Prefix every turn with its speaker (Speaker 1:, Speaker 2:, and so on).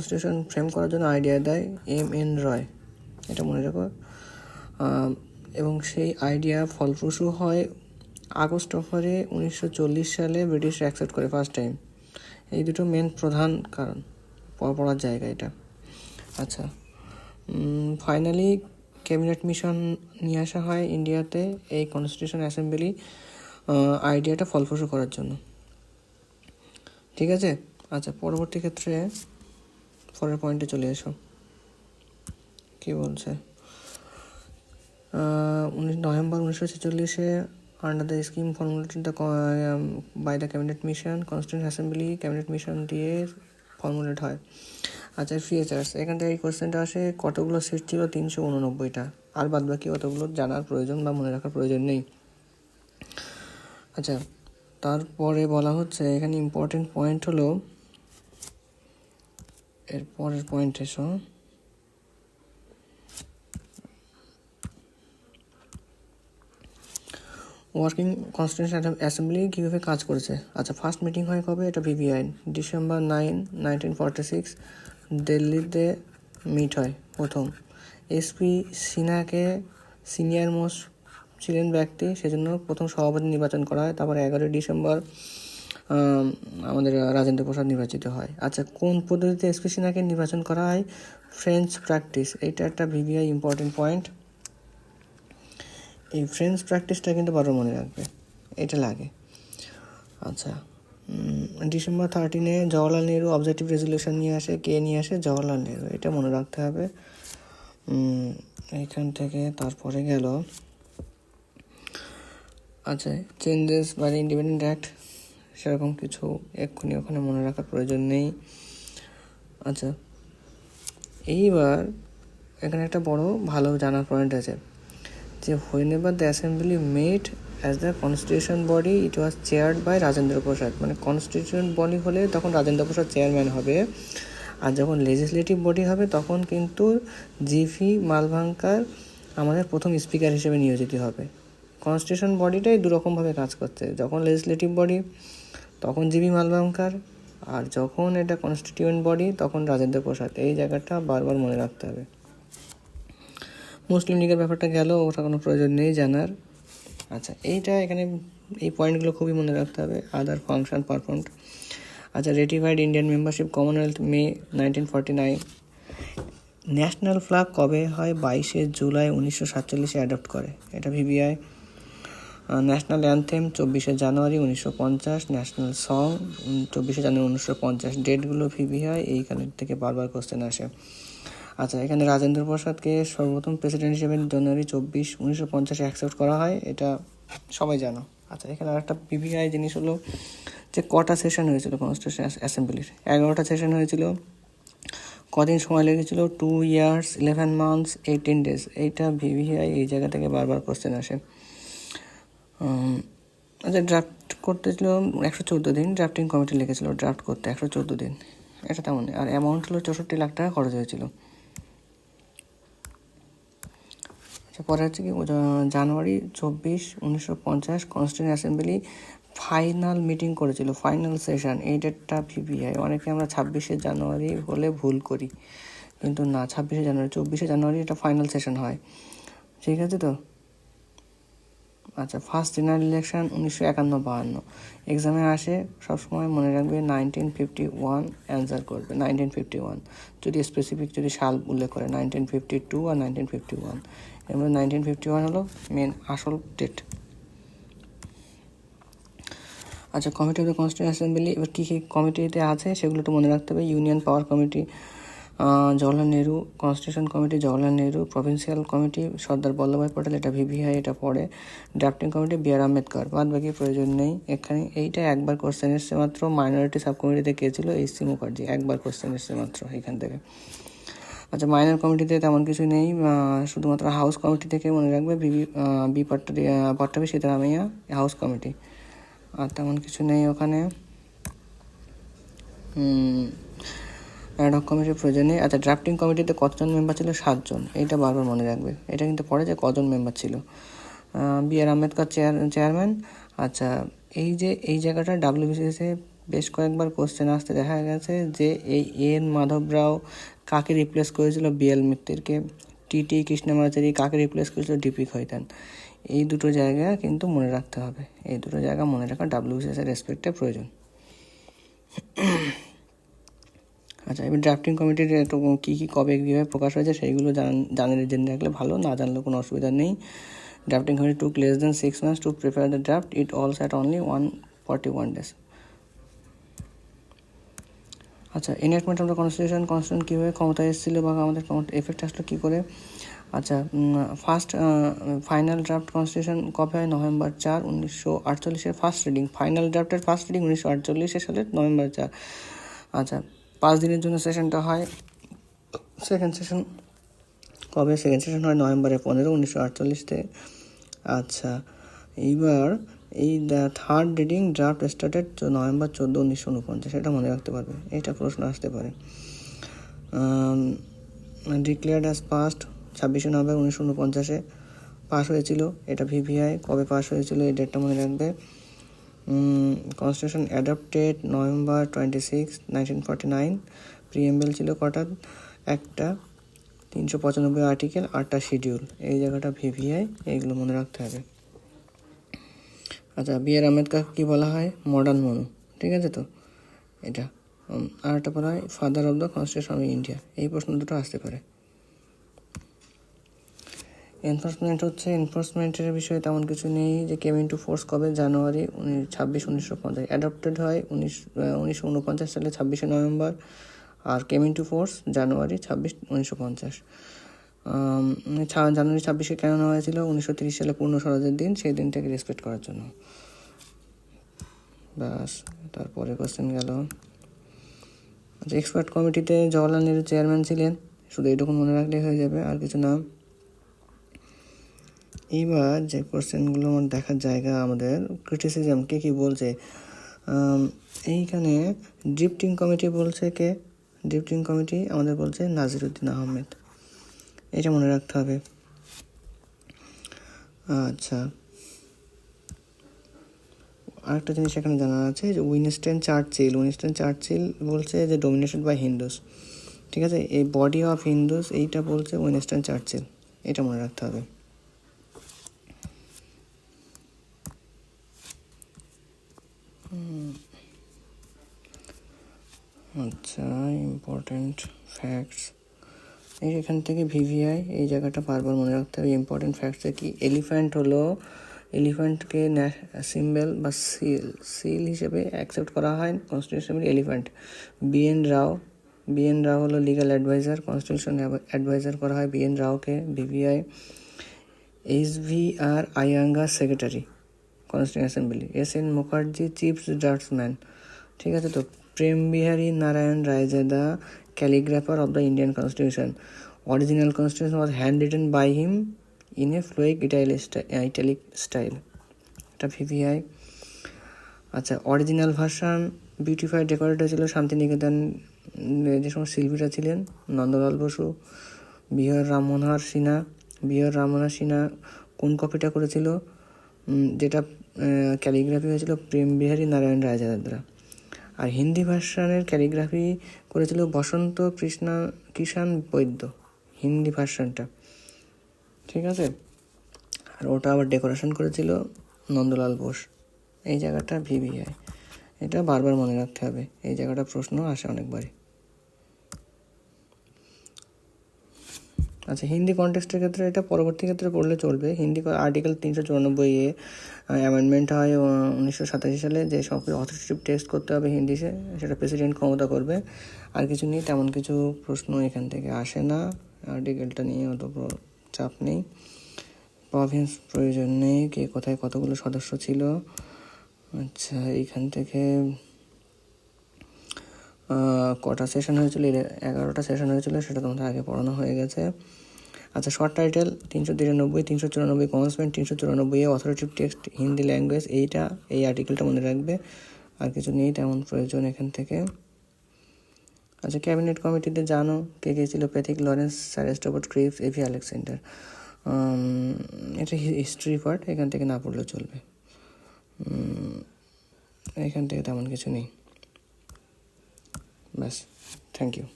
Speaker 1: Constitution frame করার জন্য idea দেয় M.N. রয়, এটা মনে রাখো। এবং সেই আইডিয়া ফলপ্রসূ হয় আগস্ট অফারে 1940 সালে ব্রিটিশ অ্যাকসেপ্ট করে ফার্স্ট টাইম। এই দুটো মেন প্রধান কারণ পড়ার জায়গা এটা। আচ্ছা, ফাইনালি ক্যাবিনেট মিশন নিয়ে আসা হয় ইন্ডিয়াতে এই কনস্টিটিউশন অ্যাসেম্বলি আইডিয়াটা ফলপ্রসূ করার জন্য। ঠিক আছে। আচ্ছা, পরবর্তী ক্ষেত্রে পরের পয়েন্টে চলে এসো। কী বলছে? November 1946 under the scheme formulated by the Cabinet Mission, constitution assembly Cabinet Mission দিয়ে ফর্মুলেট হয়। আচ্ছা, ফিচার্স, এখান থেকে এই কোয়েশ্চেনটা আসে, কতগুলো সিট ছিল? 389টা। আর বাদ বাকি অতগুলো জানার প্রয়োজন বা মনে রাখার প্রয়োজন নেই। আচ্ছা, তারপরে বলা হচ্ছে এখানে ইম্পর্টেন্ট পয়েন্ট হলো, এর পরের পয়েন্ট এসো। ওয়ার্কিং কনস্টিটিউশন অ্যাসেম্বলি কীভাবে কাজ করেছে? আচ্ছা, ফার্স্ট মিটিং হয় কবে? এটা VVI ডিসেম্বর 9, 1946 দিল্লিতে মিট হয় প্রথম। SP সিনহাকে সিনিয়র মোস্ট ছিলেন ব্যক্তি, সেজন্য প্রথম সভাপতি নির্বাচন করা হয়। তারপরে 11 ডিসেম্বর আমাদের রাজেন্দ্র প্রসাদ নির্বাচিত হয়। আচ্ছা, কোন পদ্ধতিতে SP সিনহাকে নির্বাচন করা হয়? French practice. এইটা একটা VVI ইম্পর্টেন্ট পয়েন্ট। এই ফ্রেঞ্চ প্র্যাকটিসটা কিন্তু বারবার মনে রাখবে, এটা লাগে। আচ্ছা, December 13 Jawaharlal Nehru objective resolution নিয়ে আসে। কে নিয়ে আসে? জওয়াহরলাল নেহরু, এটা মনে রাখতে হবে। এইখান থেকে তারপরে গেল, আচ্ছা, changes by the independent act, সেরকম কিছু এক্ষুনি ওখানে মনে রাখার প্রয়োজন নেই। আচ্ছা, এইবার এখানে একটা বড় ভালো জানার পয়েন্ট আছে যে whenever the assembly met as the constitution body it was chaired by Rajendra Prasad. মানে কনস্টিটিউশন বডি হলে তখন রাজেন্দ্র প্রসাদ চেয়ারম্যান হবে, আর যখন লেজিসলেটিভ বডি হবে তখন কিন্তু জিভি মালভাঙ্কার আমাদের প্রথম স্পিকার হিসেবে নিয়োজিত হবে। কনস্টিটিউশন বডিটাই দুরকমভাবে কাজ করছে, যখন লেজিসলেটিভ বডি তখন জিভি মালভাঙ্কার, আর যখন এটা কনস্টিটিউয়েন্ট বডি তখন রাজেন্দ্র প্রসাদ। এই জায়গাটা বারবার মনে রাখতে হবে। মুসলিম লীগের ব্যাপারটা গেল, ওটা কোনো প্রয়োজন নেই জানার। আচ্ছা, এইটা এখানে এই পয়েন্টগুলো খুবই মনে রাখতে হবে। আদার ফাংশন পারফর্মড। আচ্ছা, রেটিফাইড ইন্ডিয়ান মেম্বারশিপ কমনওয়েলথ মে 1949। ন্যাশনাল ফ্ল্যাগ কবে হয়? 22 জুলাই 1947 অ্যাডপ্ট করে, এটা VVI। ন্যাশনাল অ্যানথেম 24 জানুয়ারি 1950। ন্যাশনাল সং 24 জানুয়ারি 1950। ডেটগুলো VVI, এইখানের থেকে বারবার কোশ্চেন আসে। আচ্ছা, এখানে রাজেন্দ্র প্রসাদকে সর্বপ্রথম প্রেসিডেন্ট হিসেবে জানুয়ারি 24, 1950 অ্যাকসেপ্ট করা হয়, এটা সবাই জানো। আচ্ছা, এখানে আরেকটা VVI জিনিস হলো যে কটা সেশন হয়েছিল কনস্টিটিউশন অ্যাসেম্বলির? 11টা সেশন হয়েছিল। কদিন সময় লেগেছিল? 2 years, 11 months, 18 days। এইটা VVI, এই জায়গা থেকে বারবার কোশ্চেন আসে। আচ্ছা, ড্রাফট করতে ছিল 114 দিন, ড্রাফটিং কমিটি লিখেছিল ড্রাফট করতে 114 দিন, এটা তেমন। আর অ্যামাউন্ট হলো 64 লাখ টাকা খরচ হয়েছিল। আচ্ছা, পরে হচ্ছে কি জানুয়ারি 24, 1950 কনস্টিটিউশন অ্যাসেম্বলি ফাইনাল মিটিং করেছিল, ফাইনাল সেশন। এই ডেটটা VVI। অনেকে আমরা 26 জানুয়ারি বলে ভুল করি, কিন্তু না, 26 জানুয়ারি, 24 জানুয়ারি এটা ফাইনাল সেশন হয়। ঠিক আছে তো? আচ্ছা, ফার্স্ট জেনারেল ইলেকশন 1951-52। এক্সামে আসে, সবসময় মনে রাখবে 1951 অ্যান্সার করবে, 1951। যদি স্পেসিফিক যদি সাল উল্লেখ করে 1952 আর 1951, এর মধ্যে 1951 হলো মেন আসল ডেট। আচ্ছা, committee of the constitution assembly, এবার কী কী কমিটিতে আছে সেগুলো একটু মনে রাখতে হবে। Union power committee Jawaharlal Nehru, constitution committee Jawaharlal Nehru, provincial committee Sardar Vallabhbhai Patel, এটা VVI, এটা পড়ে। Drafting committee BR Ambedkar. বাদ বাকি প্রয়োজন নেই এখানে। এইটা একবার কোশ্চেন এসছে মাত্র, মাইনরিটি সাব কমিটিতে কে ছিল? SC মুখার্জি, একবার কোশ্চেন এসছে মাত্র এখান থেকে। আচ্ছা, মাইনর কমিটিতে তেমন কিছু নেই, শুধুমাত্র হাউস কমিটি থেকে মনে রাখবে বি পট্টাভি সীতারামাইয়া, হাউস কমিটি, আর তেমন কিছু নেই ওখানে। অ্যাডহক কমিটির প্রয়োজন নেই। আচ্ছা, ড্রাফটিং কমিটিতে কতজন মেম্বার ছিল? 7 জন। এইটা বারবার মনে রাখবে, এটা কিন্তু পড়ে যে কজন মেম্বার ছিল। BR Ambedkar chairman. আচ্ছা, এই যে এই জায়গাটা WBCS বেশ কয়েকবার কোশ্চেন আসতে দেখা গেছে যে এই এন মাধব রাও কাকে রিপ্লেস করেছিল, বিএল মিত্তিরকে। টিটি কৃষ্ণমাচারী কাকে রিপ্লেস করেছিল, ডিপি খৈতান। এই দুটো জায়গা কিন্তু মনে রাখতে হবে, এই দুটো জায়গা মনে রাখা ডাব্লিউবিসিএস এর রেসপেক্টে প্রয়োজন। আচ্ছা, এবার ড্রাফটিং কমিটির কী কী কবে কীভাবে প্রকাশ হয়েছে সেইগুলো জেনে রাখলে ভালো, না জানলেও কোনো অসুবিধা নেই। Drafting committee took less than 6 months to prepare the draft. It all sat only 141 days. আচ্ছা, এনঅ্যাক্টমেন্ট অফ দ্য কনস্টিটিউশন কীভাবে ক্ষমতা এসেছিলো বা আমাদের এফেক্ট আসলো কী করে। আচ্ছা, ফাইনাল ড্রাফট কনস্টিটিউশন কবে হয়, November 4, 1948 ফার্স্ট রিডিং। ফাইনাল ড্রাফটের ফার্স্ট রিডিং 1948 সালের November 4। আচ্ছা, 5 দিনের জন্য সেশনটা হয়। সেকেন্ড সেশন কবে, সেকেন্ড সেশন হয় November 15, 1948-তে। আচ্ছা, এইবার এই third reading draft started November 14, 1949, এটা মনে রাখতে পারবে, এটা প্রশ্ন আসতে পারে। Declared as past 26 November 1949 pass হয়েছিল, এটা ভিভিআই। কবে পাস হয়েছিল এই ডেটটা মনে রাখবে। Constitution adapted November 26, 1949। প্রিএমবেল ছিল কটা, একটা। 395 আর্টিকেল, 8টা শিডিউল, এই জায়গাটা ভিভিআই, এইগুলো মনে রাখতে হবে। আচ্ছা, বি আর আম্বেদকর কী বলা হয়, মডার্ন মনু, ঠিক আছে তো এটা। আর একটা বলা হয় father of the constitution of India, এই প্রশ্ন দুটো আসতে পারে। এনফোর্সমেন্ট হচ্ছে, এনফোর্সমেন্টের বিষয়ে তেমন কিছু নেই। যে কেম ইন্টু ফোর্স কবে, জানুয়ারি 26, 1950। অ্যাডপ্টেড হয় 1949 সালে 26 নভেম্বর। আর কেম ইন্টু ফোর্স জানুয়ারি 26, 1950। জানুয়ারি 26 কেন নেওয়া হয়েছিল, 1930 সালে পূর্ণ স্বরাজের দিন, সেই দিনটাকে রেসপেক্ট করার জন্য। ব্যাস, তারপরে কোশ্চেন গেল। আচ্ছা, এক্সপার্ট কমিটিতে জওয়াহরলাল নেহরু চেয়ারম্যান ছিলেন, শুধু এইটুকু মনে রাখলেই হয়ে যাবে, আর কিছু না। এইবার যে কোশ্চেনগুলো আমার দেখার জায়গা, আমাদের ক্রিটিসিজম কে কী বলছে। এইখানে ড্রিফটিং কমিটি বলছে কে, ড্রিফটিং কমিটি আমাদের বলছে নাজিরউদ্দিন আহমেদ, এটা মনে রাখতে হবে। আচ্ছা, আরেকটা জিনিস এখানে জানা আছে যে উইনস্টন চার্চিল বলছে যে ডমিনেটেড বাই হিন্দুস, ঠিক আছে। এই বডি অফ হিন্দুস এইটা বলছে উইনস্টন চার্চিল, এটা মনে রাখতে হবে। আচ্ছা, ইম্পর্টেন্ট ফ্যাক্টস, এখান থেকে ভিভিআই, এই জায়গাটা বারবার মনে রাখতে হবে। ইম্পর্টেন্ট ফ্যাক্টসে কি, এলিফ্যান্ট হলো, এলিফ্যান্টকে সিম্বল বা সিল হিসেবে অ্যাকসেপ্ট করা হয় কনস্টিটিউশনের এলিফ্যান্ট। বিএন রাও হলো লিগাল অ্যাডভাইজার, কনস্টিটিউশন অ্যাডভাইজার করা হয় বিএন রাওকে, VVI. HVR Ayyangar secretary constitution assembly. SN Mukherjee chief draftsman, ঠিক আছে তো। Prem Behari Narain Raizada calligrapher of the Indian constitution. Original constitution was hand written by him in a fluid italic style, এটা VVI. আচ্ছা, original version beautified decorate হয়েছিল শান্তিনিকেতন, যে সময় শিল্পীরা ছিলেন নন্দলাল বসু। বিহার রামমনোহর সিনহা কোন কপিটা করেছিল, যেটা ক্যালিগ্রাফি হয়েছিল প্রেম বিহারী নারায়ণ রায়জাদা। আর হিন্দি ভার্সানের ক্যালিগ্রাফি করেছিল বসন্ত কিষাণ বৈদ্য, হিন্দি ভার্সানটা, ঠিক আছে। আর ওটা আবার ডেকোরেশন করেছিল নন্দলাল বোস, এই জায়গাটা ভিভিআই, এটা বারবার মনে রাখতে হবে, এই জায়গাটা প্রশ্ন আসে অনেকবারই। আচ্ছা, হিন্দি কনটেক্সটের ক্ষেত্রে এটা পরবর্তী ক্ষেত্রে পড়লে চলবে। হিন্দি আর্টিকেল 394 অ্যামেন্ডমেন্ট হয় 1987 সালে, যে সব অথরিটেটিভ টেস্ট করতে হবে হিন্দি, সেটা প্রেসিডেন্ট ক্ষমতা করবে। আর কিছু নেই, তেমন কিছু প্রশ্ন এখান থেকে আসে না, আর্টিকেলটা নিয়ে অত চাপ নেই। প্রভিন্স প্রয়োজন নেই, কে কোথায় কতগুলো সদস্য ছিল। আচ্ছা, এইখান থেকে কটা সেশন হয়েছিল, 11টা সেশন হয়েছিল, সেটা তোমাদের আগে পড়ানো হয়ে গেছে। আচ্ছা, short title 393, 394 commencement, 394 authoritative text Hindi language, এই আর্টিকেলটা মনে রাখবে, আর কিছু নেই তেমন প্রয়োজন এখান থেকে। আচ্ছা, ক্যাবিনেট কমিটিতে জানো কে কে ছিল, Pethick Lawrence, sir Stuart Cripps, A V Alexander. এটা হিস্ট্রি পার্ট, এখান থেকে না পড়লেও চলবে, এখান থেকে তেমন কিছু নেই। ব্যাস, থ্যাংক ইউ।